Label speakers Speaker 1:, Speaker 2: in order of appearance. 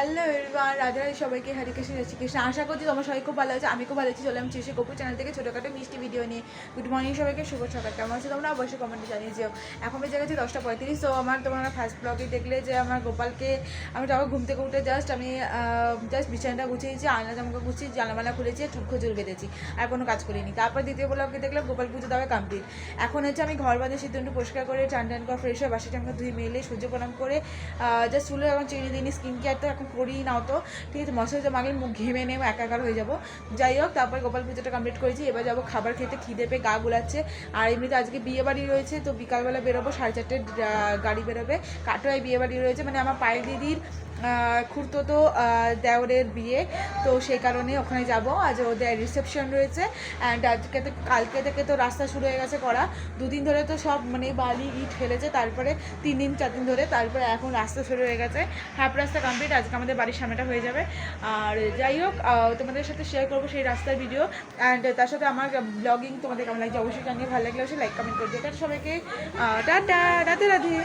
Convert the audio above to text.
Speaker 1: Hello everyone, Radha Radhe সবাইকে, হরে কৃষ্ণ জয় শ্রীকৃষ্ণ। আশা করছি তোমার সবাই খুব ভালো আছে। আমি খুব ভালো আছি। চলে আমি চিশি কপুর চ্যানেল থেকে ছোটোখাটো মিষ্টি ভিডিও নিয়ে। গুড মর্নিং সবাইকে, শুভ সকাল। কেমন আছে তোমরা? অবশ্যই কমেন্টে জানিয়ে যেও। এখন বেজে গেছে 10:35। তো আমার তোমরা ফার্স্ট ব্লগে দেখলে যে আমার গোপালকে আমি যাবো ঘুম থেকে উঠে আমি বিছানাটা গুছিয়েছি, আলনা জামাকে গুছিয়েছি, জানামালা খুলেছি, চুটখো জোর বেঁধেছি, আর কোনো কাজ করিনি। তারপর দ্বিতীয় ব্লগে দেখলাম গোপাল পুজো দেওয়া কমপ্লিট। এখন আমি ঘর বাঁধে সিদ্ধ পরিষ্কার করে টান করে ফ্রেশ হয়ে বাসি টানকে ধুয়ে মেলে সূর্য প্রণাম করে চুলে এখন চিনি দিইনি, স্কিন কেয়ার তো এখন করিই নাও তো, ঠিক আছে। মশলা মাগলে মুখ ঘেমে নেব, একাকার হয়ে যাবো। যাই হোক, তারপর গোপাল পুজোটা কমপ্লিট করেছি। এবার যাবো খাবার খেতে, খিদে পেয়ে গা গুলাচ্ছে। আর এমনিতে আজকে বিয়ে বাড়ি রয়েছে, তো বিকালবেলা বেরোবো, 4:30 গাড়ি বেরোবে। কাটোয়ায় বিয়ে বাড়ি রয়েছে, মানে আমার পায়ের দিদির খুড়তো দেওরের বিয়ে, তো সেই কারণে ওখানে যাব। আজ ওদের রিসেপশন রয়েছে। অ্যান্ড কালকে থেকে তো রাস্তা শুরু হয়ে গেছে করা। দুদিন ধরে তো সব মানে বালি ইট ফেলেছে, তারপরে 3-4 দিন ধরে, তারপরে এখন রাস্তা শুরু হয়ে গেছে। হাফ রাস্তা কমপ্লিট, আজকে আমাদের বাড়ির সামনেটা হয়ে যাবে। আর যাই হোক, তোমাদের সাথে শেয়ার করবো সেই রাস্তার ভিডিও। অ্যান্ড তার সাথে আমার ব্লগিং তোমাদের কেমন লাগছে অবশ্যই জানিয়ে। ভালো লাগলে অবশ্যই লাইক কমেন্ট করে দিও। সবাইকে টাটা, রাধে রাধে।